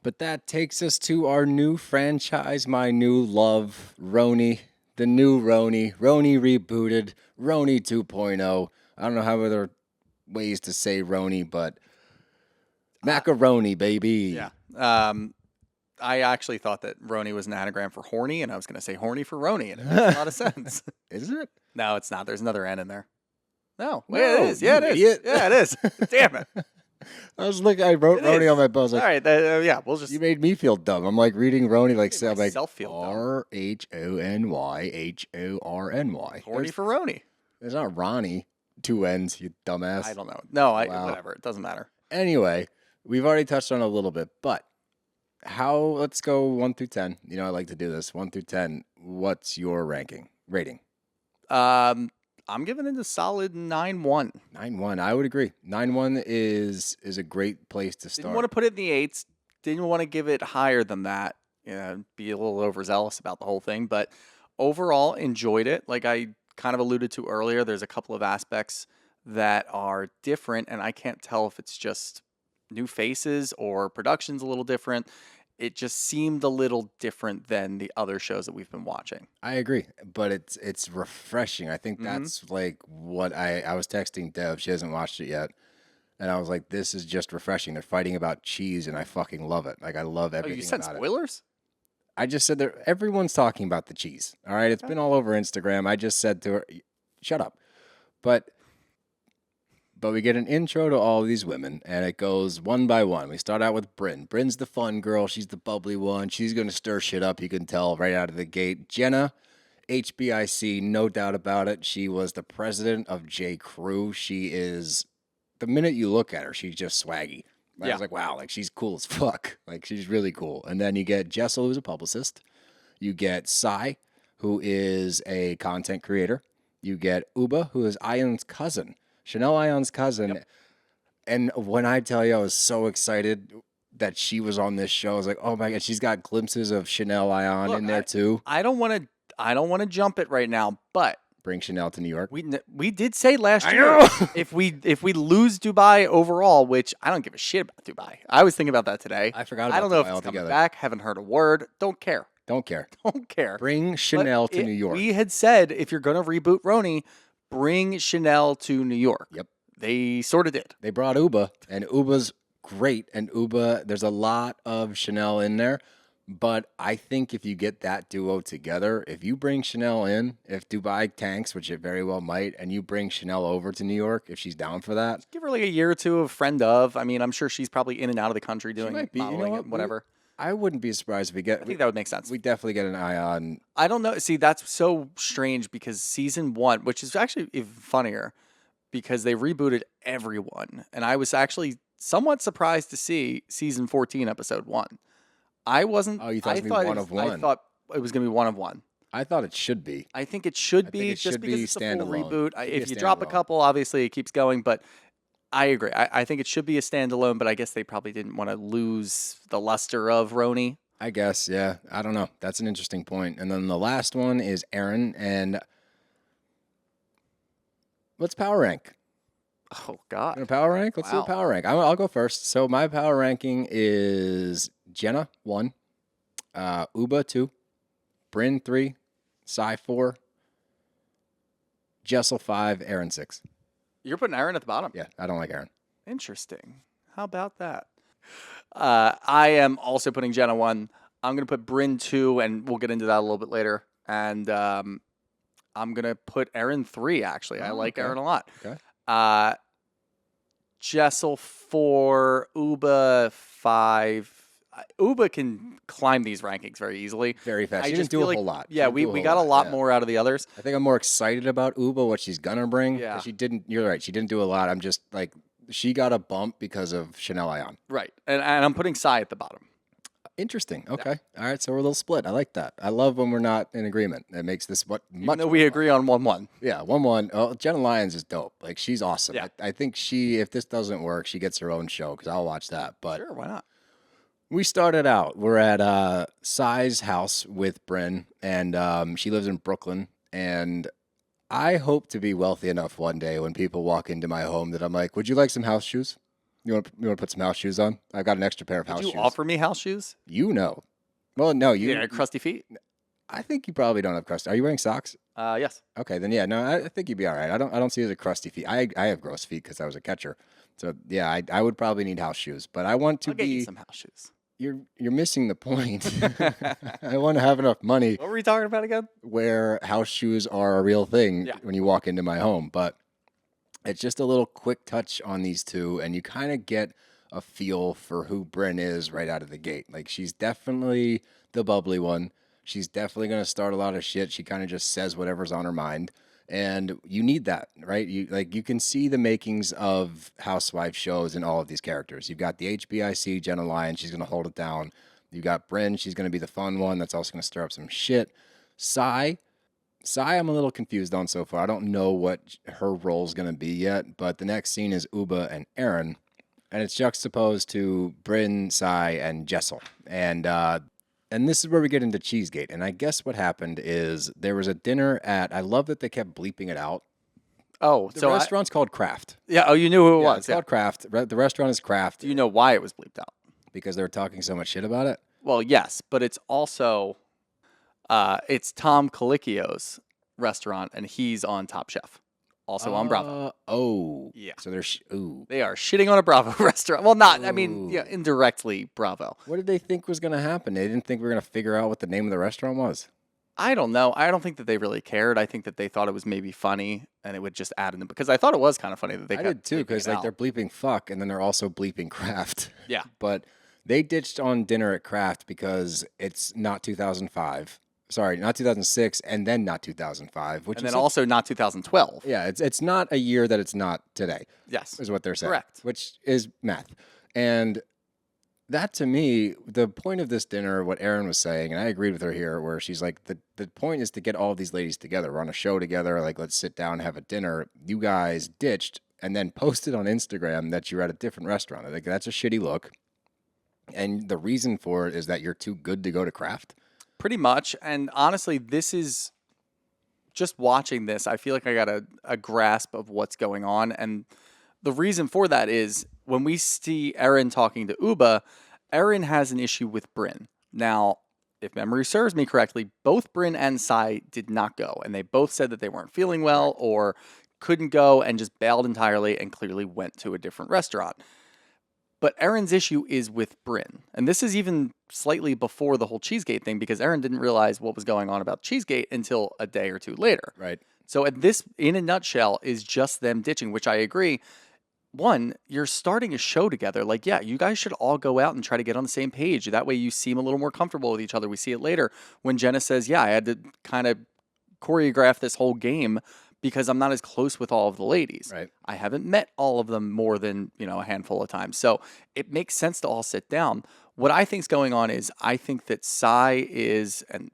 But that takes us to our new franchise, my new love, RHONY, the new RHONY, RHONY rebooted, RHONY 2.0. I don't know how other ways to say RHONY, but macaroni, baby. Yeah. I actually thought that RHONY was an anagram for horny, and I was going to say horny for RHONY, and it makes a lot of sense. Isn't it? No, it's not. There's another N in there. No. No, Wait, it is. Yeah, you it is. idiot. Yeah, it is. Damn it. I was looking. I wrote It RHONY is. on my book. I was like, All right. Yeah, we'll just. you made me feel dumb. I'm like reading RHONY like made I'm like myself feel dumb. RHONYHORNY. Horny for RHONY. There's not Ronnie. 2 N's, you dumbass. I don't know. No, Wow. whatever. It doesn't matter. Anyway, we've already touched on it a little bit, but let's go 1 through 10. You know, I like to do this. 1 through 10. What's your rating? I'm giving it a solid 9-1. 9-1. I would agree. 9-1 is a great place to start. Didn't want to put it in the 8s. Didn't want to give it higher than that. You know, be a little overzealous about the whole thing. But overall, enjoyed it. Like I kind of alluded to earlier, there's a couple of aspects that are different, and I can't tell if it's just new faces or production's a little different. It just seemed a little different than the other shows that we've been watching. I agree, but it's refreshing. I think that's like what I was texting Dev. She hasn't watched it yet. And I was like, this is just refreshing. They're fighting about cheese, and I fucking love it. Like, I love everything You said about it. spoilers? I just said that everyone's talking about the cheese. All right? It's been all over Instagram. I just said to her, shut up. But we get an intro to all of these women, and it goes one by one. We start out with Brynn. Brynn's the fun girl. She's the bubbly one. She's going to stir shit up. You can tell right out of the gate. Jenna, HBIC, no doubt about it. She was the president of J. Crew. She is, the minute you look at her, she's just swaggy. I was like, wow, like she's cool as fuck. Like she's really cool. And then you get Jessel, who's a publicist. You get Sai, who is a content creator. You get Uba, who is Ion's cousin. Chanel Ion's cousin. Yep. And when I tell you I was so excited that she was on this show, I was like, oh my God, she's got glimpses of Chanel Ion in there too. I don't want to jump it right now, but bring Chanel to New York. We did say last year if we lose Dubai overall, which I don't give a shit about Dubai. I was thinking about that today. I forgot about Dubai. I don't know if it's altogether. coming back. Haven't heard a word. Don't care. Don't care. Don't care. Bring Chanel to New York. We had said if you're going to reboot RHONY, bring Chanel to New York. Yep. They sort of did. They brought Uba, and Uba's great. And Uba, there's a lot of Chanel in there. But I think if you get that duo together, if you bring Chanel in, if Dubai tanks, which it very well might, and you bring Chanel over to New York, if she's down for that. Give her like a year or two of friend of. I mean, I'm sure she's probably in and out of the country doing modeling and whatever. I wouldn't be surprised if we get. I think that would make sense. We definitely get an eye on. I don't know. See, that's so strange because season 1, which is actually even funnier because they rebooted everyone. And I was actually somewhat surprised to see season 14, episode 1. I wasn't. Oh, you thought it was going to be one of one. I thought it was going to be one of one. I thought it should be. I think it should be just because it's a full reboot. If you drop a couple, obviously it keeps going. But I agree. I think it should be a standalone. But I guess they probably didn't want to lose the luster of RHONY. I guess, yeah. I don't know. That's an interesting point. And then the last one is Aaron. And let's power rank. Oh, God. You power rank? Let's do a power rank. I'll go first. So my power ranking is Jenna, 1. Uba, 2. Brynn, 3. Sai, 4. Jessel, 5. Aaron, 6. You're putting Aaron at the bottom? Yeah, I don't like Aaron. Interesting. How about that? I am also putting Jenna 1. I'm going to put Brynn 2, and we'll get into that a little bit later. And I'm going to put Aaron 3, actually. I like Aaron a lot. Okay. Jessel 4, Uba 5. Uba can climb these rankings very easily. Very fast. She didn't do a whole lot. Yeah, we got a lot more out of the others. I think I'm more excited about Uba, what she's going to bring. Yeah. She didn't, you're right, she didn't do a lot. I'm just like, she got a bump because of Chanel Ion. Right. And I'm putting Sai at the bottom. Interesting. Okay. Yeah. All right. So we're a little split. I like that. I love when we're not in agreement. It makes this much. Even though we agree on 1-1. Yeah, 1-1. Oh, Jenna Lyons is dope. Like she's awesome. Yeah. I think if this doesn't work, she gets her own show because I'll watch that. But sure, why not? We started out. We're at Sai's house with Brynn, and she lives in Brooklyn. And I hope to be wealthy enough one day when people walk into my home that I'm like, "Would you like some house shoes?" You want to put some house shoes on? I've got an extra pair of Did house you shoes. offer me house shoes? You know. Well, no, you. Yeah, crusty feet. I think you probably don't have crusty. Are you wearing socks? Yes. Okay, then yeah, no, I think you'd be all right. I don't see it as a crusty feet. I have gross feet because I was a catcher. So yeah, I would probably need house shoes, but I want to I'll get you be. some house shoes. You're missing the point. I want to have enough money What were we talking about again? where house shoes are a real thing Yeah. when you walk into my home, but it's just a little quick touch on these two, and you kind of get a feel for who Bryn is right out of the gate. Like, she's definitely the bubbly one. She's definitely going to start a lot of shit. She kind of just says whatever's on her mind. And you need that, right? You can see the makings of housewife shows in all of these characters. You've got the HBIC Jenna Lyons, she's going to hold it down. You got Bryn, she's going to be the fun one that's also going to stir up some shit. Sai, I'm a little confused on so far. I don't know what her role's going to be yet, but the next scene is Uba and Aaron, and it's juxtaposed to Bryn, Sai, and Jessel. And this is where we get into Cheesegate. And I guess what happened is there was a dinner at, I love that they kept bleeping it out. Oh, The so restaurant's called Kraft. yeah. Oh, you knew who it Yeah, was. it's called Kraft. The restaurant is Kraft Do you know why it was bleeped out? because they were talking so much shit about it. Well, yes, but it's also it's Tom Colicchio's restaurant, and he's on Top Chef, also on Bravo. Oh. Yeah. So they're, ooh. They are shitting on a Bravo restaurant. Well, not, I mean, Ooh. yeah, indirectly Bravo. What did they think was going to happen? They didn't think we were going to figure out what the name of the restaurant was. I don't know. I don't think that they really cared. I think that they thought it was maybe funny, and it would just add in because I thought it was kind of funny that they I kept did too, bleeping because it like out. they're bleeping fuck, and then they're also bleeping Kraft. Yeah. But they ditched on dinner at Kraft because it's not 2005. Sorry, not 2006, and then not 2005, which And is then also not 2012. yeah, it's not a year that it's not today, Yes. is what they're saying. Correct. Which is math. And that to me, the point of this dinner, what Erin was saying, and I agreed with her here, where she's like, the point is to get all these ladies together. We're on a show together, like let's sit down and have a dinner. You guys ditched and then posted on Instagram that you're at a different restaurant. I think that's a shitty look. And the reason for it is that you're too good to go to Kraft. Pretty much. And honestly, this is just watching this, I feel like I got a grasp of what's going on. And the reason for that is when we see Erin talking to Uba, Erin has an issue with Bryn. Now, if memory serves me correctly, both Bryn and Sai did not go. And they both said that they weren't feeling well or couldn't go and just bailed entirely and clearly went to a different restaurant. But Erin's issue is with Bryn. And this is even slightly before the whole Cheesegate thing because Erin didn't realize what was going on about Cheesegate until a day or two later. Right. So at this, in a nutshell, is just them ditching, which I agree. One, you're starting a show together. Like, yeah, you guys should all go out and try to get on the same page. That way you seem a little more comfortable with each other. We see it later when Jenna says, yeah, I had to kind of choreograph this whole game because I'm not as close with all of the ladies. Right. I haven't met all of them more than, a handful of times. So it makes sense to all sit down. What I think's going on is I think that Sai is, and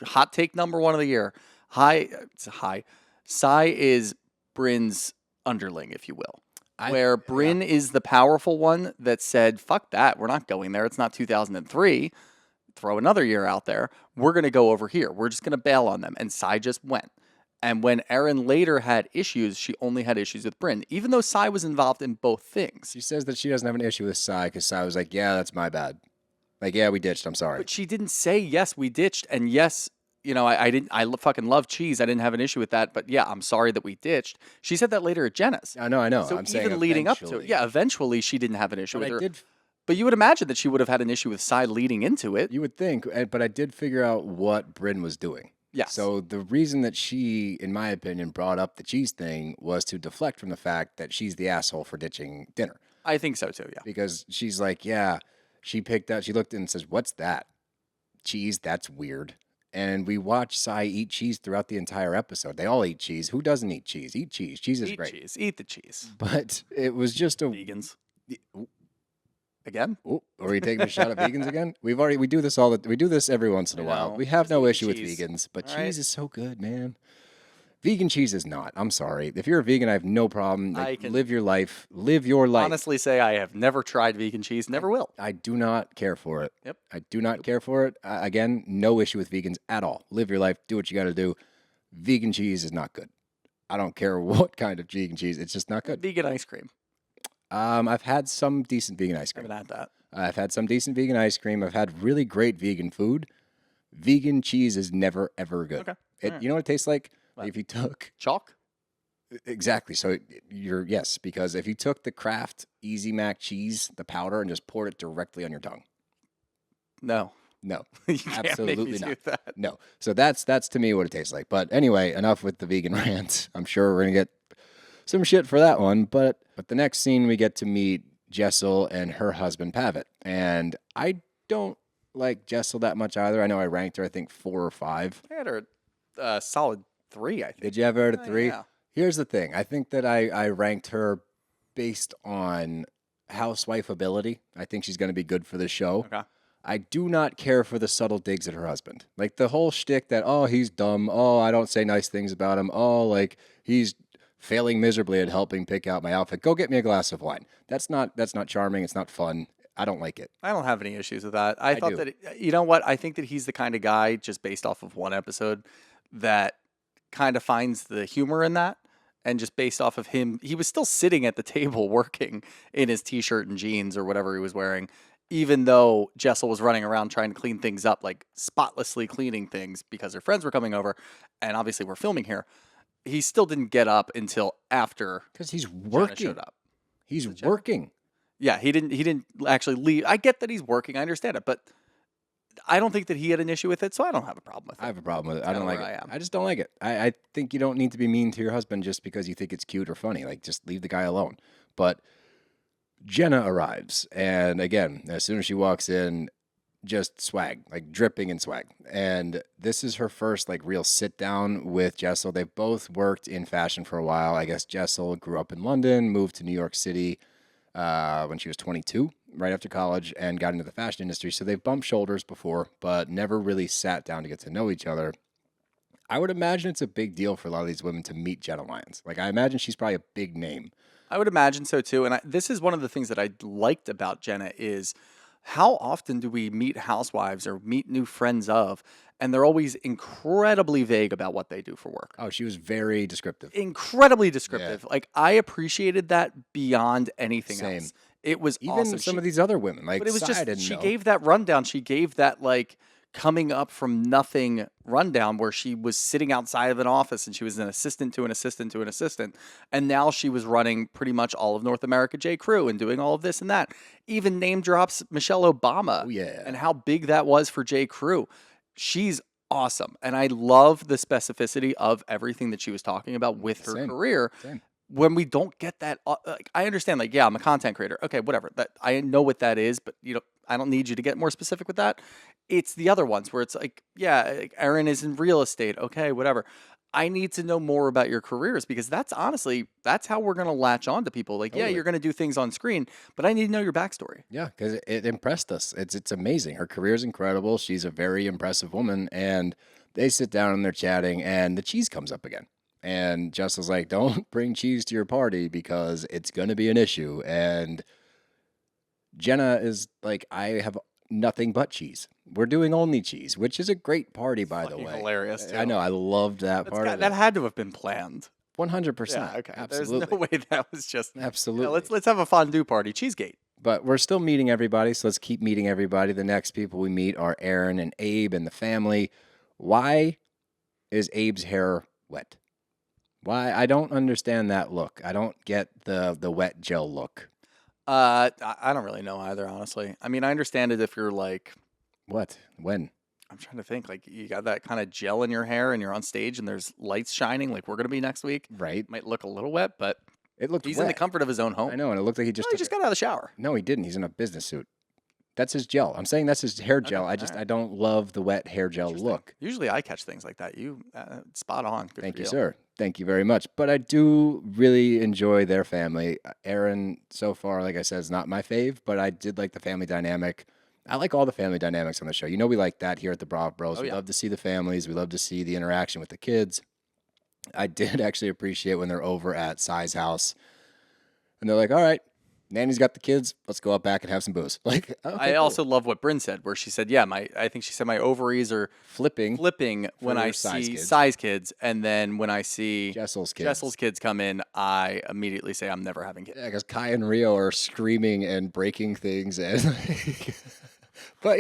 hot take number one of the year, Sai is Bryn's underling, if you will. Where Bryn is the powerful one that said, fuck that, we're not going there. It's not 2003. Throw another year out there. We're going to go over here. We're just going to bail on them. And Sai just went. And when Erin later had issues, she only had issues with Bryn, even though Sai was involved in both things. She says that she doesn't have an issue with Sai because Sai was like, yeah, that's my bad. Like, yeah, we ditched. I'm sorry. But she didn't say, yes, we ditched. And yes, I fucking love cheese. I didn't have an issue with that. But yeah, I'm sorry that we ditched. She said that later at Jenna's. I know. So I'm saying even leading up to it. eventually. Yeah, eventually she didn't have an issue But with I her. did. But you would imagine that she would have had an issue with Sai leading into it. You would think, but I did figure out what Bryn was doing. Yes. So the reason that she, in my opinion, brought up the cheese thing was to deflect from the fact that she's the asshole for ditching dinner. I think so too, yeah. Because she's like, yeah, she looked and says, what's that? Cheese? That's weird. And we watch Sai eat cheese throughout the entire episode. They all eat cheese. Who doesn't eat cheese? Eat cheese. Cheese is Eat great. cheese. Eat the cheese. But it was just a Vegans. Again? Oh, are we taking a shot at vegans again? We do this we do this every once in a I while. know. We have Just no eat issue with cheese. vegans, but All cheese right. is so good, man. Vegan cheese is not. I'm sorry. If you're a vegan, I have no problem. I Like, can live your life. Live your life. Honestly say I have never tried vegan cheese. Never will. I do not care for it. Yep. I do not care for it. Again, no issue with vegans at all. Live your life. Do what you got to do. Vegan cheese is not good. I don't care what kind of vegan cheese. It's just not good. Vegan ice cream. I've had some decent vegan ice I cream. haven't had that. I've had some decent vegan ice cream. I've had really great vegan food. Vegan cheese is never ever good. Okay. It, Alright. you know what it tastes like? What? If you took Chalk? exactly. So you're yes, because if you took the Kraft Easy Mac cheese, the powder, and just poured it directly on your tongue. No. No, You can't absolutely make me not. do that. No. So that's to me what it tastes like. But anyway, enough with the vegan rant. I'm sure we're gonna get some shit for that one. But the next scene we get to meet Jessel and her husband Pavitt, and I don't like Jessel that much either. I know I ranked her I think 4 or 5. I had her solid 3, I think. Did you have her at a 3? Yeah. Here's the thing. I think that I ranked her based on housewife ability. I think she's going to be good for the show. Okay. I do not care for the subtle digs at her husband. Like the whole shtick that, oh, he's dumb. Oh, I don't say nice things about him. Oh, like he's failing miserably at helping pick out my outfit. Go get me a glass of wine. That's not charming. It's not fun. I don't like it. I don't have any issues with that. I thought do. that, you know what? I think that he's the kind of guy, just based off of one episode, that kind of finds the humor in that. And just based off of him, he was still sitting at the table working in his t-shirt and jeans or whatever he was wearing, even though Jessel was running around trying to clean things up, like spotlessly cleaning things because her friends were coming over. And obviously we're filming here. He still didn't get up until after Because he's Jenna working. showed up. He's working. Yeah, he didn't actually leave. I get that he's working. I understand it, but I don't think that he had an issue with it, so I don't have a problem with it. I have a problem with it. I Kinda don't like where it. I am. I just don't like it. I think you don't need to be mean to your husband just because you think it's cute or funny. Like, just leave the guy alone. But Jenna arrives, and again, as soon as she walks in, just swag, like dripping in swag. And this is her first like real sit down with Jessel. They've both worked in fashion for a while. I guess Jessel grew up in London, moved to New York City when she was 22, right after college, and got into the fashion industry. So they've bumped shoulders before, but never really sat down to get to know each other. I would imagine it's a big deal for a lot of these women to meet Jenna Lyons. Like, I imagine she's probably a big name. I would imagine so too. And this is one of the things that I liked about Jenna is how often do we meet housewives or meet new friends of, and they're always incredibly vague about what they do for work. Oh, she was very descriptive. Incredibly descriptive. Like, I appreciated that beyond anything Same. else. It was Even awesome. some of these other women, like But it was Sai, just, didn't she know. gave that rundown. She gave that, like, coming up from nothing rundown where she was sitting outside of an office and she was an assistant to an assistant to an assistant. And now she was running pretty much all of North America J. Crew and doing all of this and that. Even name drops Michelle Obama Oh, yeah. and how big that was for J. Crew. She's awesome. And I love the specificity of everything that she was talking about with her Same. career. Same. When we don't get that, like, I understand, like, yeah, I'm a content creator. Okay, whatever. That I know what that is, but I don't need you to get more specific with that. It's the other ones where it's like, yeah, like, Erin is in real estate. Okay, whatever. I need to know more about your careers because that's how we're going to latch on to people. Like, yeah, Totally. you're going to do things on screen, but I need to know your backstory. Yeah, because it impressed us. It's amazing. Her career's incredible. She's a very impressive woman. And they sit down and they're chatting, and the cheese comes up again. And Justin's like, don't bring cheese to your party because it's going to be an issue. And Jenna is like, I have nothing but cheese. We're doing only cheese, which is a great party, by the Fucking way. hilarious, too. I know. I loved that part of That it. had to have been planned. 100%. Yeah, okay. Absolutely. There's no way that was just, Absolutely. let's have a fondue party. Cheesegate. But we're still meeting everybody, so let's keep meeting everybody. The next people we meet are Aaron and Abe and the family. Why is Abe's hair wet? Why? I don't understand that look. I don't get the wet gel look. I don't really know either, honestly. I mean, I understand it if you're like, What? When? I'm trying to think, like, you got that kind of gel in your hair and you're on stage and there's lights shining like we're going to be next week. Right. Might look a little wet, but It looked he's wet. in the comfort of his own home. I know, and it looked like he No, just he took just it. got out of the shower. No, he didn't. He's in a business suit. That's his gel. I'm saying that's his hair gel. I alright. don't love the wet hair gel Interesting. look. Usually I catch things like that. You, spot on. Good Thank for you, sir. Thank you very much. But I do really enjoy their family. Aaron, so far, like I said, is not my fave, but I did like the family dynamic. I like all the family dynamics on the show. You know, we like that here at the Bravo Bros. Oh, We yeah. love to see the families. We love to see the interaction with the kids. I did actually appreciate when they're over at Sai's house and they're like, all right, Nanny's got the kids. Let's go out back and have some booze. Like, okay, I cool. also love what Bryn said, where she said, "Yeah, I think she said my ovaries are flipping when I size see kids. size kids, and then when I see Jessel's kids come in, I immediately say I'm never having kids." Yeah, because Kai and Rio are screaming and breaking things, and but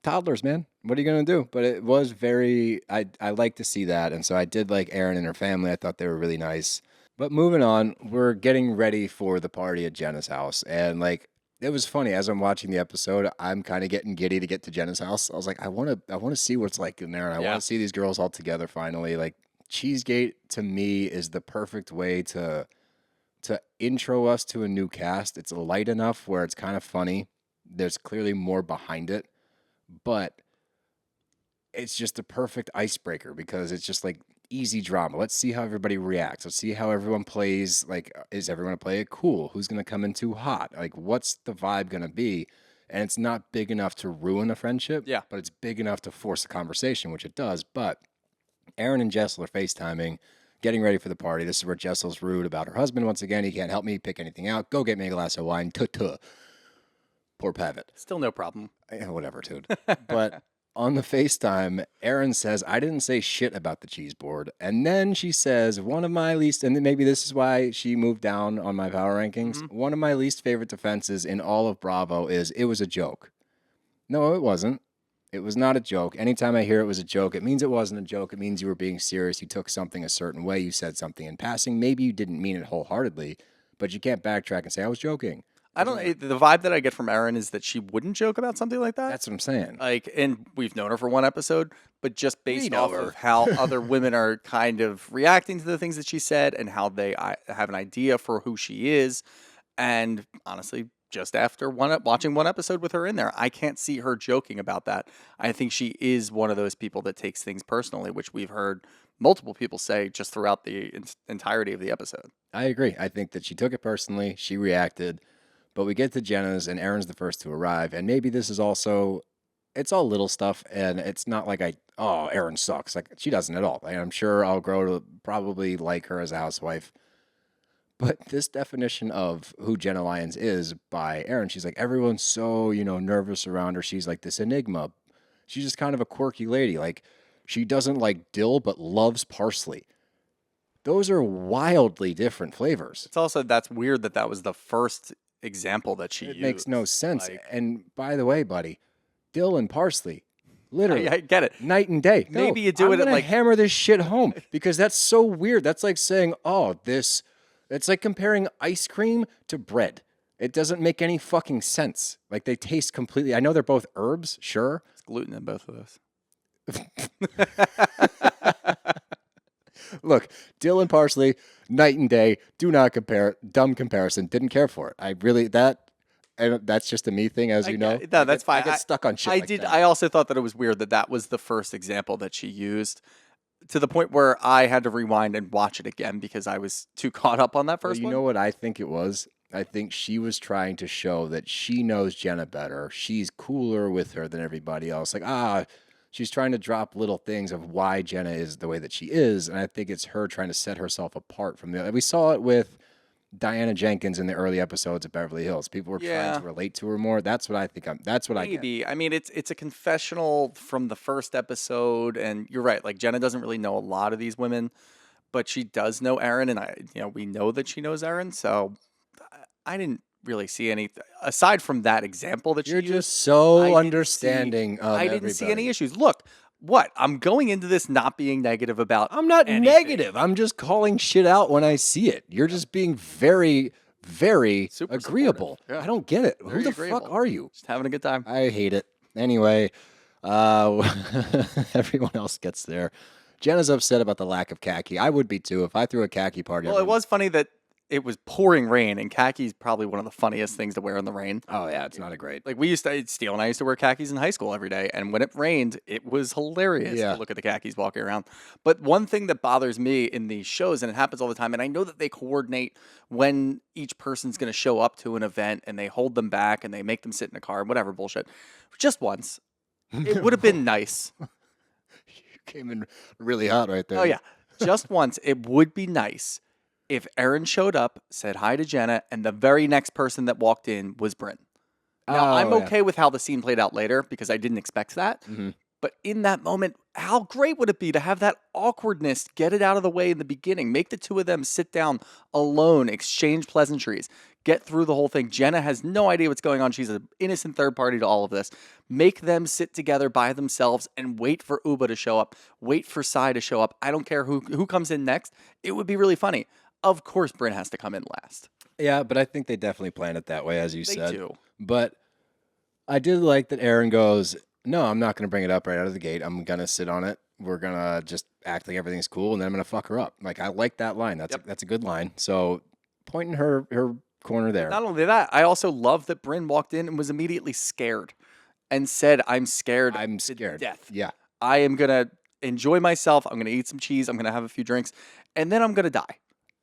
toddlers, man. What are you gonna do? But it was very. I like to see that, and so I did like Erin and her family. I thought they were really nice. But moving on, we're getting ready for the party at Jenna's house, and like it was funny as I'm watching the episode. I'm kind of getting giddy to get to Jenna's house. I was like, I want to see what's like in there, and I Yeah. want to see these girls all together finally. Like Cheesegate to me is the perfect way to intro us to a new cast. It's light enough where it's kind of funny. There's clearly more behind it, but it's just a perfect icebreaker because it's just like easy drama. Let's see how everybody reacts. Let's see how everyone plays. Like, is everyone gonna play it cool? Who's gonna come in too hot? Like, what's the vibe gonna be? And it's not big enough to ruin a friendship, Yeah. but it's big enough to force a conversation, which it does. But Aaron and Jessel are FaceTiming, getting ready for the party. This is where Jessel's rude about her husband once again. He can't help me pick anything out. Go get me a glass of wine. Tuh. Poor Pavitt. Still no problem. Whatever, dude. But on the FaceTime, Erin says, I didn't say shit about the cheese board. And then she says, one of my least, and maybe this is why she moved down on my power rankings, one of my least favorite defenses in all of Bravo is it was a joke. No, it wasn't. It was not a joke. Anytime I hear it was a joke, it means it wasn't a joke. It means you were being serious. You took something a certain way. You said something in passing. Maybe you didn't mean it wholeheartedly, but you can't backtrack and say, I was joking. I don't. The vibe that I get from Erin is that she wouldn't joke about something like that. That's what I'm saying. Like, and we've known her for one episode, but just based know off her. of how other women are kind of reacting to the things that she said and how they have an idea for who she is, and honestly, just after watching one episode with her in there, I can't see her joking about that. I think she is one of those people that takes things personally, which we've heard multiple people say just throughout the entirety of the episode. I agree. I think that she took it personally. She reacted. But we get to Jenna's, and Erin's the first to arrive. And maybe this is also, it's all little stuff, and it's not like Erin sucks. Like, she doesn't at all. Like, I'm sure I'll grow to probably like her as a housewife. But this definition of who Jenna Lyons is by Erin, she's like, everyone's so, nervous around her. She's like this enigma. She's just kind of a quirky lady. Like, she doesn't like dill, but loves parsley. Those are wildly different flavors. It's also, that's weird that was the first example that she It used. makes no sense. Like, And by the way, buddy, dill and parsley, literally, I get it. night and day. Maybe you do I'm it at, gonna like- hammer this shit home because that's so weird. That's like saying, it's like comparing ice cream to bread. It doesn't make any fucking sense. Like they taste completely. I know they're both herbs, sure. It's gluten in both of those. Look, dill and parsley, night and day. Do not compare. Dumb comparison. Didn't care for it. I really and that's just a me thing, as you know. No, that's fine. I get stuck on shit. I like did. that. I also thought that it was weird that was the first example that she used, to the point where I had to rewind and watch it again because I was too caught up on that Well, first you one. know what I think it was? I think she was trying to show that she knows Jenna better. She's cooler with her than everybody else. Like, she's trying to drop little things of why Jenna is the way that she is. And I think it's her trying to set herself apart from the other. We saw it with Diana Jenkins in the early episodes of Beverly Hills. People were trying to relate to her more. That's what I think. That's what I get. Maybe. I mean, it's a confessional from the first episode, and you're right. Like, Jenna doesn't really know a lot of these women, but she does know Erin, and we know that she knows Erin. So I didn't really see anything aside from that example that You're she used. just so I didn't understanding of I didn't see any everybody. issues. Look, I'm going into this not being negative about. I'm not anything. negative. I'm just calling shit out when I see it. You're just being very, very Super agreeable. supportive. Yeah. I don't get it. Very Who the agreeable. fuck are you? Just having a good time. I hate it. Anyway, everyone else gets there. Jenna's upset about the lack of khaki. I would be too if I threw a khaki party. Well, it was funny that it was pouring rain, and khaki's probably one of the funniest things to wear in the rain. Oh yeah, it's not a great. Like, Steele and I used to wear khakis in high school every day, and when it rained, it was hilarious Yeah. to look at the khakis walking around. But one thing that bothers me in these shows, and it happens all the time, and I know that they coordinate when each person's going to show up to an event, and they hold them back, and they make them sit in a car, whatever bullshit. Just once, it would have been nice. You came in really hot right there. Oh yeah, just once, it would be nice if Aaron showed up, said hi to Jenna, and the very next person that walked in was Bryn. Now, I'm Oh, yeah. okay with how the scene played out later because I didn't expect that. Mm-hmm. But in that moment, how great would it be to have that awkwardness, get it out of the way in the beginning, make the two of them sit down alone, exchange pleasantries, get through the whole thing. Jenna has no idea what's going on. She's an innocent third party to all of this. Make them sit together by themselves and wait for Uba to show up, wait for Sai to show up. I don't care who comes in next. It would be really funny. Of course, Bryn has to come in last. Yeah, but I think they definitely planned it that way, as you They said. do. But I did like that Aaron goes, no, I'm not going to bring it up right out of the gate. I'm going to sit on it. We're going to just act like everything's cool, and then I'm going to fuck her up. Like, I like that line. That's a good line. So, pointing her corner there. Not only that, I also love that Bryn walked in and was immediately scared and said, I'm scared. I'm to scared. death. Yeah. I am going to enjoy myself. I'm going to eat some cheese. I'm going to have a few drinks, and then I'm going to die.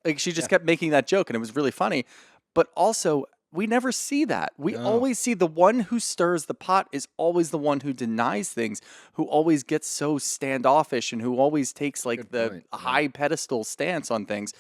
Like, she just kept making that joke, and it was really funny. But also, we never see that. We always see the one who stirs the pot is always the one who denies things, who always gets so standoffish, and who always takes like the high pedestal stance on things.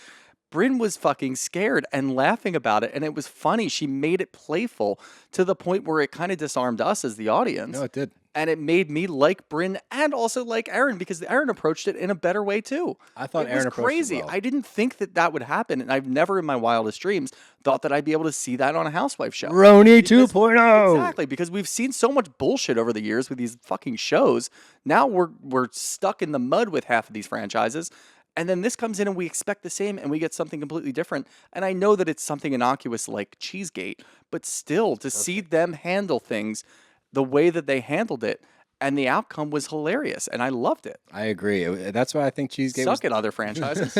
Bryn was fucking scared and laughing about it, and it was funny. She made it playful to the point where it kind of disarmed us as the audience. No, it did. And it made me like Bryn and also like Aaron because Aaron approached it in a better way too. I thought it Aaron was approached crazy. it well. I didn't think that would happen, and I've never in my wildest dreams thought that I'd be able to see that on a housewife show. RHONY 2.0. Exactly, because we've seen so much bullshit over the years with these fucking shows. Now we're stuck in the mud with half of these franchises. And then this comes in and we expect the same and we get something completely different. And I know that it's something innocuous like Cheesegate, but still to see them handle things the way that they handled it and the outcome was hilarious and I loved it. I agree. That's why I think Cheesegate Suck it, other franchises.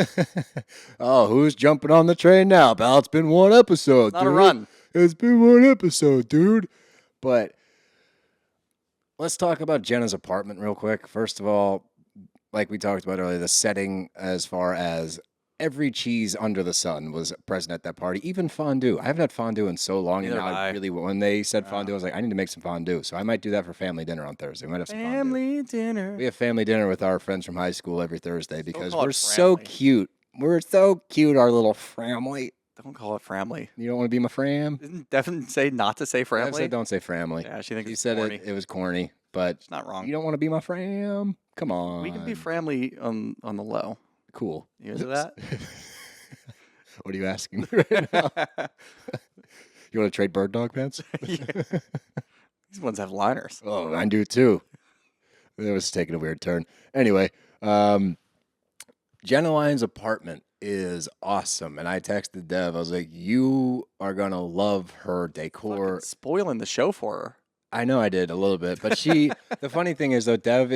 Oh, who's jumping on the train now, pal? It's been one episode, Not dude. a run. It's been one episode, dude. But let's talk about Jenna's apartment real quick. First of all, like we talked about earlier, the setting as far as every cheese under the sun was present at that party, even fondue. I haven't had fondue in so long. Neither and now have I. really, when they said fondue, I was like, I need to make some fondue. So I might do that for family dinner on Thursday. We might have some fondue. Family dinner. We have family dinner with our friends from high school every Thursday because call it we're so family. cute. We're so cute, our little family. Don't call it family. You don't want to be my fram? Didn't Devin say not to say I family? said don't say family. Yeah, she thinks He it's said corny. it was corny, but It's not wrong. you don't want to be my fram? Come on. We can be family on the low. cool. You into that? What are you asking me right now? You want to trade bird dog pants? These ones have liners. Oh, I do too. It was taking a weird turn. Anyway, Jenna Lyon's apartment is awesome. And I texted Dev. I was like, you are going to love her decor. Fucking spoiling the show for her. I know I did a little bit, but the funny thing is though, Dev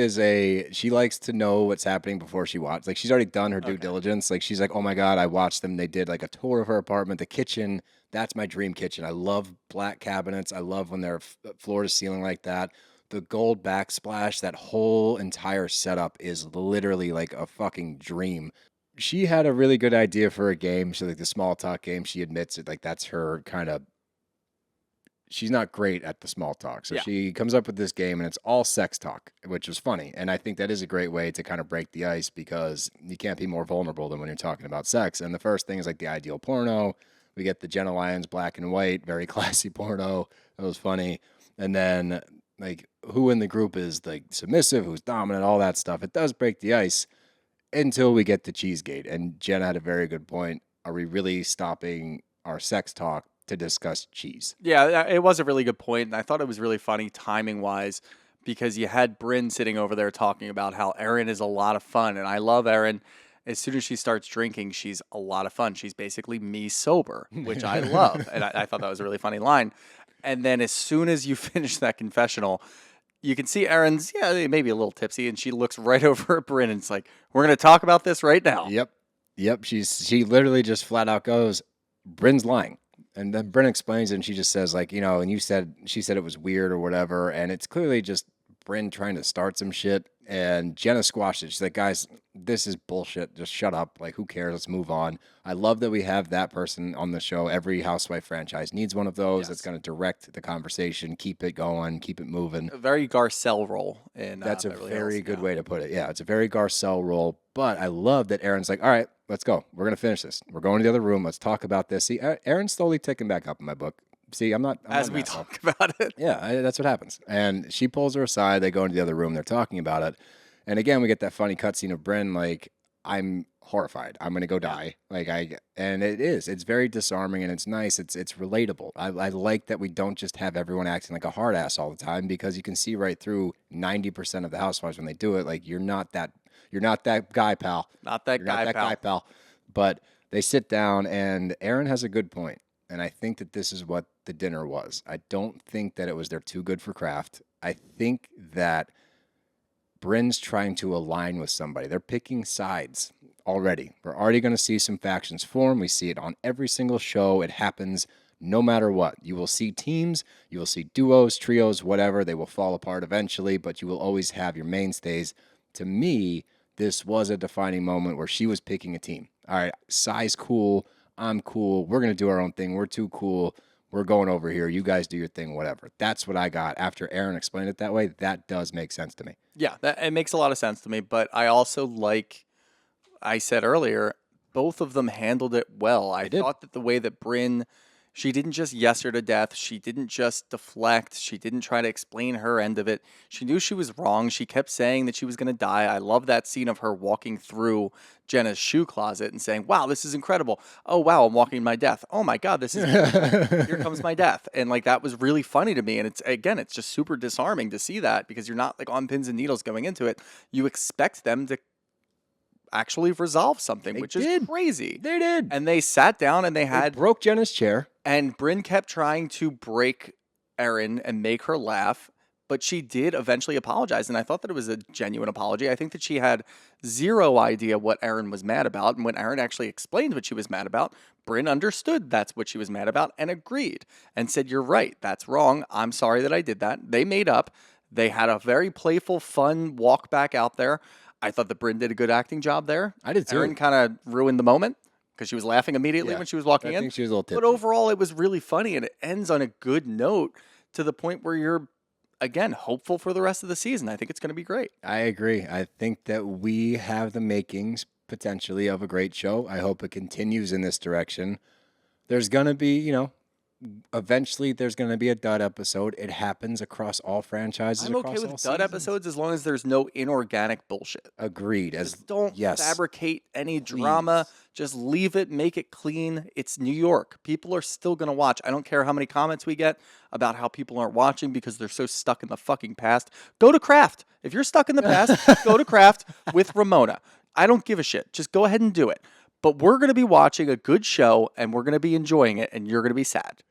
she likes to know what's happening before she watches. Like she's already done her due diligence. Like she's like, oh my God, I watched them. They did like a tour of her apartment, the kitchen. That's my dream kitchen. I love black cabinets. I love when they're floor to ceiling like that. The gold backsplash, that whole entire setup is literally like a fucking dream. She had a really good idea for a game. She like the small talk game. She admits it. Like that's her kind of. She's not great at the small talk. So she comes up with this game and it's all sex talk, which was funny. And I think that is a great way to kind of break the ice because you can't be more vulnerable than when you're talking about sex. And the first thing is like the ideal porno. We get the Jenna Lyons black and white, very classy porno. That was funny. And then like who in the group is like submissive, who's dominant, all that stuff. It does break the ice until we get to Cheesegate. And Jenna had a very good point. Are we really stopping our sex talk to discuss cheese? Yeah, it was a really good point, and I thought it was really funny timing-wise because you had Bryn sitting over there talking about how Erin is a lot of fun, and I love Erin. As soon as she starts drinking, she's a lot of fun. She's basically me sober, which I love, and I thought that was a really funny line. And then as soon as you finish that confessional, you can see Erin's, maybe a little tipsy, and she looks right over at Bryn, and it's like, we're going to talk about this right now. Yep. She literally just flat out goes, Bryn's lying. And then Bryn explains it and she just says like, and she said it was weird or whatever. And it's clearly just Bryn trying to start some shit. And Jenna squashed it. She's like, guys, this is bullshit. Just shut up. Like, who cares? Let's move on. I love that we have that person on the show. Every housewife franchise needs one of those that's going to direct the conversation, keep it going, keep it moving. A very Garcelle role. That's a Beverly very Hills, good way to put it. Yeah, it's a very Garcelle role. But I love that Erin's like, all right, let's go. We're going to finish this. We're going to the other room. Let's talk about this. See, Aaron's slowly ticking back up in my book. See, I'm not As an we asshole. talk about it. Yeah, that's what happens. And she pulls her aside. They go into the other room. They're talking about it. And again, we get that funny cutscene of Bryn like, I'm horrified. I'm gonna go die. And it is. It's very disarming and it's nice. It's relatable. I like that we don't just have everyone acting like a hard ass all the time, because you can see right through 90% of the housewives when they do it. Like, you're not that guy, pal. Not that You're guy, not that pal. guy, pal. But they sit down, and Aaron has a good point. And I think that this is what the dinner was. I don't think that it was they're too good for craft. I think that Bryn's trying to align with somebody. They're picking sides already. We're already going to see some factions form. We see it on every single show. It happens no matter what. You will see teams, you will see duos, trios, whatever. They will fall apart eventually, but you will always have your mainstays. To me, this was a defining moment where she was picking a team. All right, Sai's cool. I'm cool. We're going to do our own thing. We're too cool. We're going over here. You guys do your thing, whatever. That's what I got. After Aaron explained it that way, that does make sense to me. Yeah, it makes a lot of sense to me. But I also, like I said earlier, both of them handled it well. I thought that the way that Bryn, she didn't just yes her to death. She didn't just deflect. She didn't try to explain her end of it. She knew she was wrong. She kept saying that she was going to die. I love that scene of her walking through Jenna's shoe closet and saying, wow, this is incredible. Oh, wow, I'm walking my death. Oh, my God, this is incredible. Here comes my death. And like, that was really funny to me. And it's just super disarming to see that, because you're not like on pins and needles going into it. You expect them to actually resolve something, which is crazy. They did. And they sat down and they broke Jenna's chair. And Bryn kept trying to break Erin and make her laugh, but she did eventually apologize. And I thought that it was a genuine apology. I think that she had zero idea what Erin was mad about. And when Erin actually explained what she was mad about, Bryn understood that's what she was mad about and agreed and said, you're right, that's wrong. I'm sorry that I did that. They made up. They had a very playful, fun walk back out there. I thought that Bryn did a good acting job there. I did too. Erin kind of ruined the moment, because she was laughing immediately when she was walking in. I think she was a little tipsy. But overall, it was really funny, and it ends on a good note to the point where you're, again, hopeful for the rest of the season. I think it's going to be great. I agree. I think that we have the makings, potentially, of a great show. I hope it continues in this direction. There's going to be, eventually there's going to be a dud episode. It happens across all franchises. I'm okay with dud episodes as long as there's no inorganic bullshit. Agreed. Just don't fabricate any drama. Just leave it, make it clean. It's New York. People are still going to watch. I don't care how many comments we get about how people aren't watching because they're so stuck in the fucking past. Go to Craft. If you're stuck in the past, go to Craft with Ramona. I don't give a shit. Just go ahead and do it. But we're going to be watching a good show, and we're going to be enjoying it, and you're going to be sad.